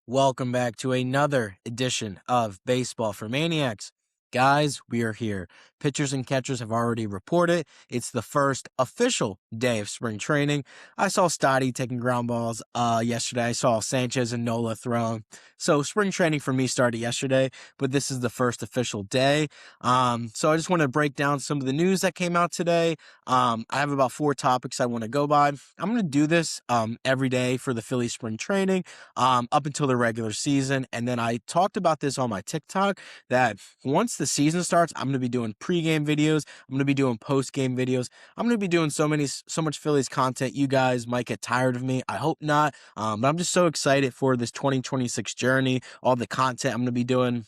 Welcome back to another edition of Baseball for Maniacs. Guys, we are here. Pitchers and catchers have already reported. It's the first official day of spring training. I saw Stotty taking ground balls yesterday. I saw Sanchez and Nola throwing. So spring training for me started yesterday, but this is the first official day. So I just want to break down some of the news that came out today. I have about 4 topics I want to go by. I'm going to do this every day for the Philly spring training up until the regular season. And then I talked about this on my TikTok that once the season starts, I'm going to be doing pregame videos. I'm going to be doing postgame videos. I'm going to be doing so much Phillies content. You guys might get tired of me. I hope not. But I'm just so excited for this 2026 journey, all the content I'm going to be doing.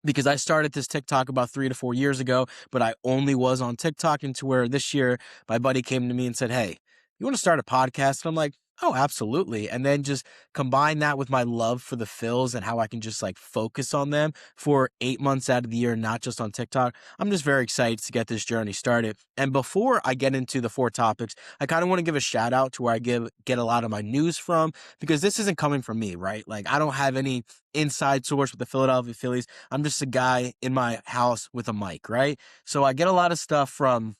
Because I started this TikTok about 3 to 4 years ago, but I only was on TikTok into where this year my buddy came to me and said, "Hey, you want to start a podcast?" And I'm like, "Oh, absolutely." And then just combine that with my love for the Phils and how I can just like focus on them for 8 months out of the year, not just on TikTok. I'm just very excited to get this journey started. And before I get into the 4 topics, I kind of want to give a shout out to where I get a lot of my news from, because this isn't coming from me, right? Like I don't have any inside source with the Philadelphia Phillies. I'm just a guy in my house with a mic, right? So I get a lot of stuff from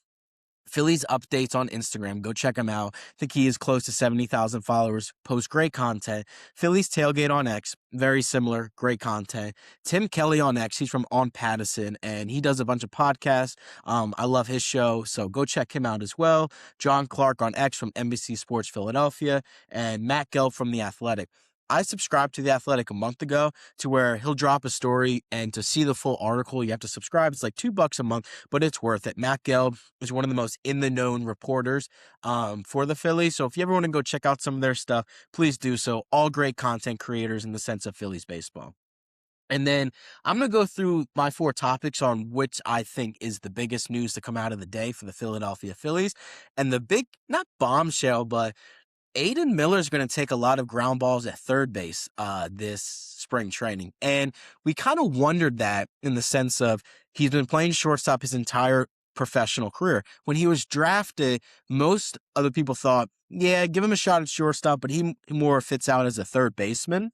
Phillies updates on Instagram. Go check him out. I think he is close to 70,000 followers. Post great content. Phillies Tailgate on X. Very similar. Great content. Tim Kelly on X. He's from On Pattison, and he does a bunch of podcasts. I love his show, so go check him out as well. John Clark on X from NBC Sports Philadelphia, and Matt Gelb from The Athletic. I subscribed to The Athletic a month ago to where he'll drop a story, and to see the full article, you have to subscribe. It's like $2 a month, but it's worth it. Matt Gelb is one of the most in-the-known reporters for the Phillies. So if you ever want to go check out some of their stuff, please do so. All great content creators in the sense of Phillies baseball. And then I'm going to go through my 4 topics on which I think is the biggest news to come out of the day for the Philadelphia Phillies. And the big, not bombshell, but Aiden Miller is going to take a lot of ground balls at third base this spring training. And we kind of wondered that in the sense of he's been playing shortstop his entire professional career. When he was drafted, most other people thought, yeah, give him a shot at shortstop, but he more fits out as a third baseman.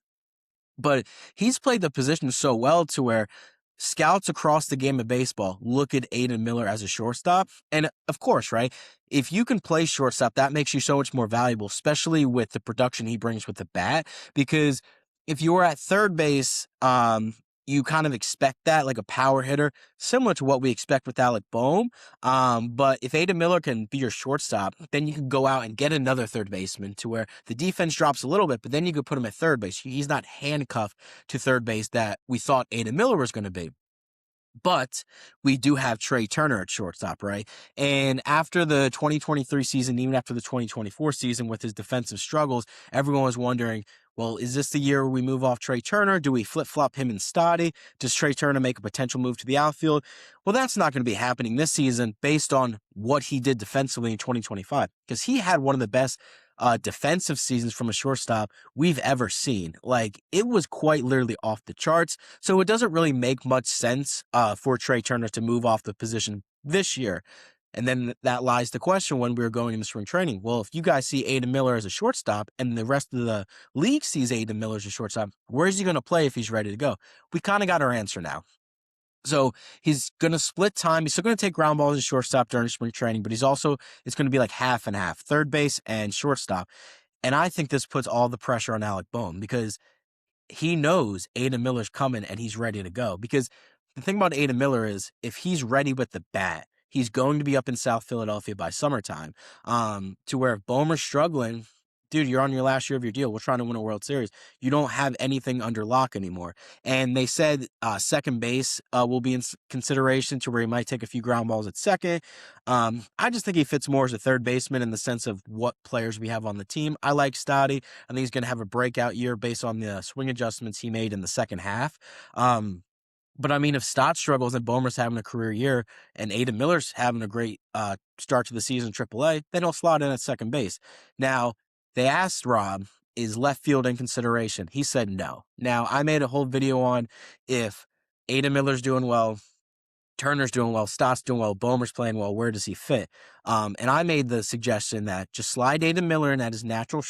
But he's played the position so well to where scouts across the game of baseball look at Aiden Miller as a shortstop. And of course, right, if you can play shortstop, that makes you so much more valuable, especially with the production he brings with the bat. Because if you were at third base, you kind of expect that, like a power hitter, similar to what we expect with Alec Bohm. But if Aiden Miller can be your shortstop, then you can go out and get another third baseman to where the defense drops a little bit, but then you could put him at third base. He's not handcuffed to third base that we thought Aiden Miller was going to be. But we do have Trey Turner at shortstop, right? And after the 2023 season, even after the 2024 season with his defensive struggles, everyone was wondering, well, is this the year where we move off Trey Turner? Do we flip-flop him and Stotty? Does Trey Turner make a potential move to the outfield? Well, that's not going to be happening this season based on what he did defensively in 2025, because he had one of the best defensive seasons from a shortstop we've ever seen. Like, it was quite literally off the charts. So it doesn't really make much sense for Trey Turner to move off the position this year. And then that lies the question when we were going into spring training. Well, if you guys see Aiden Miller as a shortstop and the rest of the league sees Aiden Miller as a shortstop, where is he going to play if he's ready to go? We kind of got our answer now. So he's going to split time. He's still going to take ground balls as shortstop during spring training, but it's going to be like half and half, third base and shortstop. And I think this puts all the pressure on Alec Bohm, because he knows Aiden Miller's coming and he's ready to go. Because the thing about Aiden Miller is if he's ready with the bat, he's going to be up in South Philadelphia by summertime. To where if Bohmer's struggling, dude, you're on your last year of your deal. We're trying to win a World Series. You don't have anything under lock anymore. And they said second base will be in consideration to where he might take a few ground balls at second. I just think he fits more as a third baseman in the sense of what players we have on the team. I like Stotty. I think he's going to have a breakout year based on the swing adjustments he made in the second half. But I mean, if Stott struggles and Bohmer's having a career year and Aiden Miller's having a great start to the season in AAA, then he'll slot in at second base. Now, they asked Rob, is left field in consideration? He said no. Now, I made a whole video on if Aiden Miller's doing well, Turner's doing well, Stott's doing well, Bomer's playing well. Where does he fit? And I made the suggestion that just slide Aidan Miller in at his natural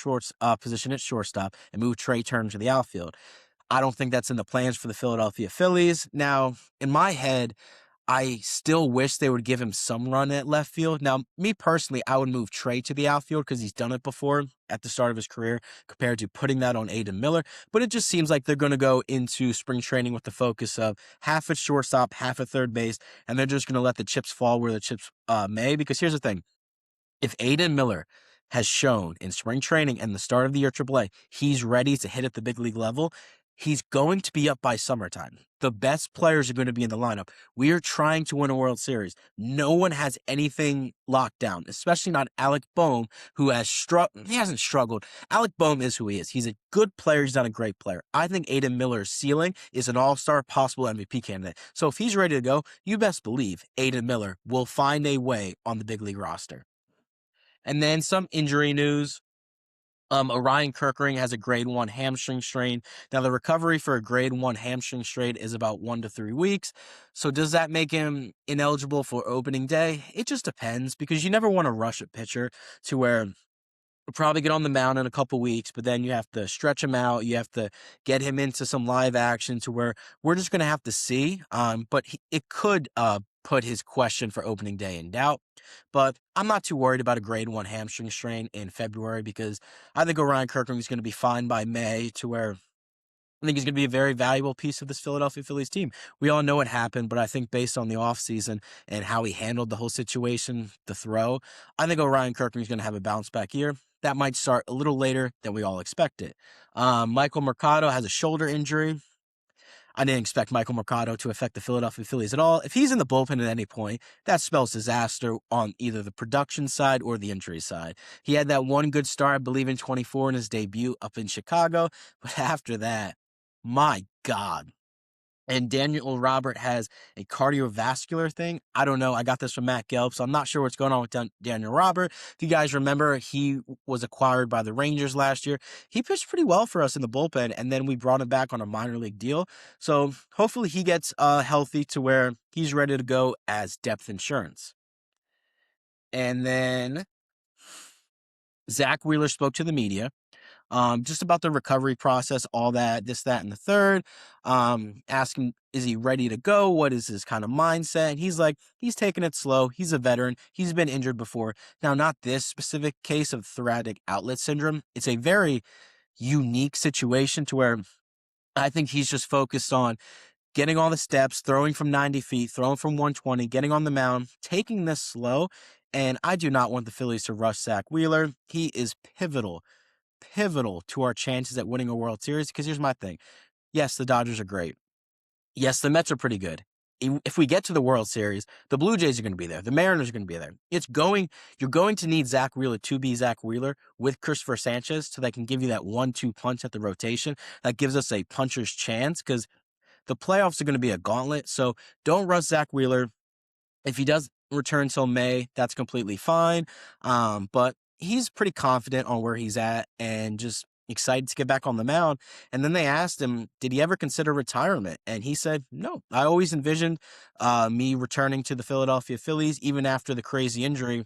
position at shortstop and move Trey Turner to the outfield. I don't think that's in the plans for the Philadelphia Phillies. Now, in my head, I still wish they would give him some run at left field. Now, me personally, I would move Trey to the outfield because he's done it before at the start of his career compared to putting that on Aidan Miller. But it just seems like they're going to go into spring training with the focus of half at shortstop, half at third base, and they're just going to let the chips fall where the chips may. Because here's the thing. If Aidan Miller has shown in spring training and the start of the year AAA, he's ready to hit at the big league level, he's going to be up by summertime. The best players are going to be in the lineup. We are trying to win a World Series. No one has anything locked down, especially not Alec Bohm, who has struggled. He hasn't struggled. Alec Bohm is who he is. He's a good player. He's not a great player. I think Aidan Miller's ceiling is an all-star, possible MVP candidate. So if he's ready to go, you best believe Aidan Miller will find a way on the big league roster. And then some injury news. Orion Kerkering has a grade 1 hamstring strain. Now, the recovery for a grade 1 hamstring strain is about 1 to 3 weeks. So does that make him ineligible for opening day? It just depends, because you never want to rush a pitcher to where he'll probably get on the mound in a couple weeks, but then you have to stretch him out. You have to get him into some live action to where we're just going to have to see. But it could put his question for opening day in doubt. But I'm not too worried about a grade 1 hamstring strain in February, because I think Orion Kerkering is going to be fine by May, to where I think he's going to be a very valuable piece of this Philadelphia Phillies team. We all know what happened, but I think based on the offseason and how he handled the whole situation, the throw, I think Orion Kerkering is going to have a bounce back year. That might start a little later than we all expected. Michael Mercado has a shoulder injury. I didn't expect Michael Mercado to affect the Philadelphia Phillies at all. If he's in the bullpen at any point, that spells disaster on either the production side or the injury side. He had that one good start, I believe, in 24 in his debut up in Chicago. But after that, my God. And Daniel Robert has a cardiovascular thing. I don't know. I got this from Matt Gelb, so I'm not sure what's going on with Daniel Robert. If you guys remember, he was acquired by the Rangers last year. He pitched pretty well for us in the bullpen, and then we brought him back on a minor league deal. So hopefully he gets healthy to where he's ready to go as depth insurance. And then Zack Wheeler spoke to the media. Just about the recovery process, all that, this, that, and the third. Asking, is he ready to go? What is his kind of mindset? And he's like, he's taking it slow. He's a veteran. He's been injured before. Now, not this specific case of thoracic outlet syndrome. It's a very unique situation to where I think he's just focused on getting all the steps, throwing from 90 feet, throwing from 120, getting on the mound, taking this slow. And I do not want the Phillies to rush Zack Wheeler. He is pivotal to our chances at winning a World Series, because here's my thing. Yes, the Dodgers are great. Yes, the Mets are pretty good. If we get to the World Series, the Blue Jays are going to be there. The Mariners are going to be there. You're going to need Zack Wheeler to be Zack Wheeler with Christopher Sanchez, so they can give you that 1-2 punch at the rotation. That gives us a puncher's chance, because the playoffs are going to be a gauntlet. So don't rush Zack Wheeler. If he does return till May, that's completely fine. But he's pretty confident on where he's at and just excited to get back on the mound. And then they asked him, did he ever consider retirement? And he said, no, I always envisioned me returning to the Philadelphia Phillies even after the crazy injury,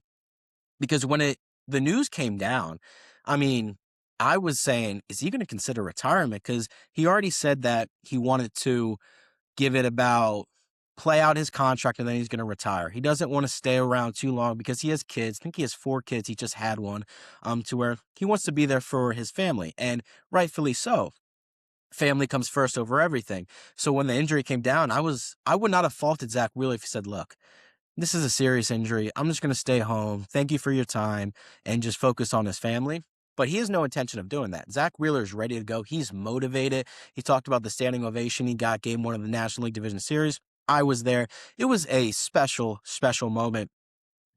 because when the news came down, I mean, I was saying, is he going to consider retirement? Because he already said that he wanted to play out his contract, and then he's going to retire. He doesn't want to stay around too long because he has kids. I think he has 4 kids. He just had one, to where he wants to be there for his family, and rightfully so. Family comes first over everything. So when the injury came down, I would not have faulted Zack Wheeler if he said, look, this is a serious injury. I'm just going to stay home. Thank you for your time, and just focus on his family. But he has no intention of doing that. Zack Wheeler is ready to go. He's motivated. He talked about the standing ovation he got Game 1 of the National League Division Series. I was there. It was a special, special moment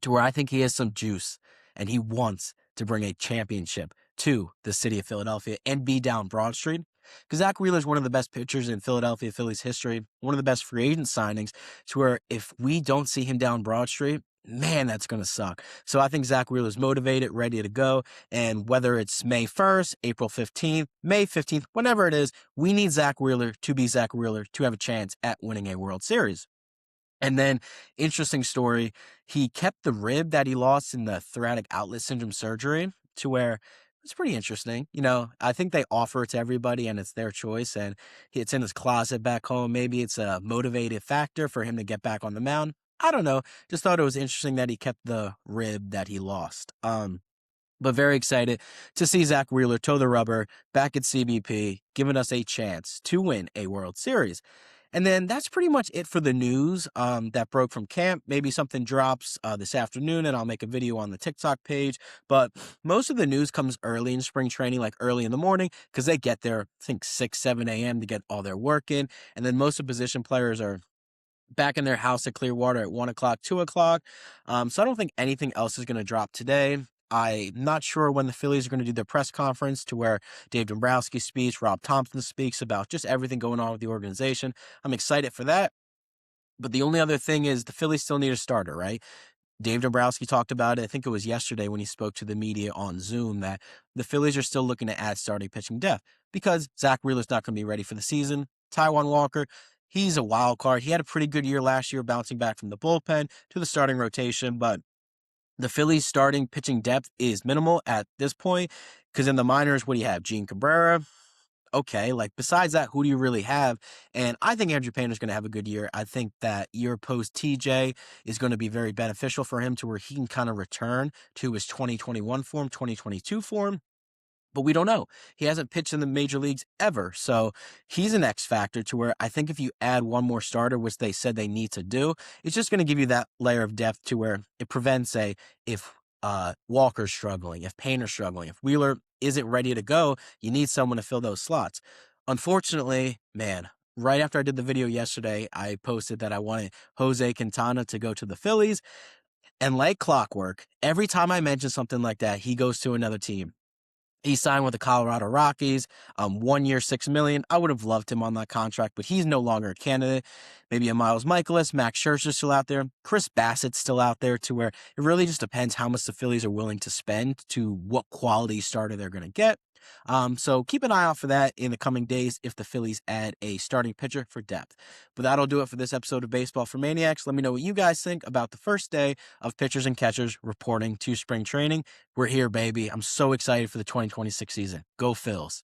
to where I think he has some juice, and he wants to bring a championship to the city of Philadelphia and be down Broad Street. Because Zack Wheeler is one of the best pitchers in Philadelphia Phillies history, one of the best free agent signings, to where if we don't see him down Broad Street, man, that's going to suck. So I think Zack Wheeler is motivated, ready to go. And whether it's May 1st, April 15th, May 15th, whenever it is, we need Zack Wheeler to be Zack Wheeler to have a chance at winning a World Series. And then, interesting story, he kept the rib that he lost in the thoracic outlet syndrome surgery to where it's pretty interesting. I think they offer it to everybody and it's their choice and it's in his closet back home. Maybe it's a motivated factor for him to get back on the mound. I don't know. Just thought it was interesting that he kept the rib that he lost. But very excited to see Zach Wheeler toe the rubber back at CBP, giving us a chance to win a World Series. And then that's pretty much it for the news that broke from camp. Maybe something drops this afternoon and I'll make a video on the TikTok page. But most of the news comes early in spring training, like early in the morning, because they get there, I think 6, 7 a.m. to get all their work in. And then most of the position players are back in their house at Clearwater at 1 o'clock, 2 o'clock. So I don't think anything else is going to drop today. I'm not sure when the Phillies are going to do their press conference to where Dave Dombrowski speaks, Rob Thompson speaks about just everything going on with the organization. I'm excited for that. But the only other thing is the Phillies still need a starter, right? Dave Dombrowski talked about it. I think it was yesterday when he spoke to the media on Zoom that the Phillies are still looking to add starting pitching depth because Zach Wheeler's not going to be ready for the season. Taijuan Walker, he's a wild card. He had a pretty good year last year, bouncing back from the bullpen to the starting rotation, but the Phillies starting pitching depth is minimal at this point because in the minors, what do you have? Gene Cabrera. Okay, like besides that, who do you really have? And I think Andrew Painter's going to have a good year. I think that year post TJ is going to be very beneficial for him to where he can kind of return to his 2021 form, 2022 form. But we don't know. He hasn't pitched in the major leagues ever. So he's an X factor to where I think if you add one more starter, which they said they need to do, it's just going to give you that layer of depth to where it prevents if Walker's struggling, if Painter's struggling, if Wheeler isn't ready to go, you need someone to fill those slots. Unfortunately, man, right after I did the video yesterday, I posted that I wanted Jose Quintana to go to the Phillies. And like clockwork, every time I mention something like that, he goes to another team. He signed with the Colorado Rockies, 1 year, $6 million. I would have loved him on that contract, but he's no longer a candidate. Maybe a Miles Michaelis, Max Scherzer's still out there. Chris Bassett's still out there to where it really just depends how much the Phillies are willing to spend to what quality starter they're going to get. So keep an eye out for that in the coming days if the Phillies add a starting pitcher for depth. But that'll do it for this episode of Baseball for Maniacs. Let me know what you guys think about the first day of pitchers and catchers reporting to spring training. We're here, baby. I'm so excited for the 2026 season. Go Phils.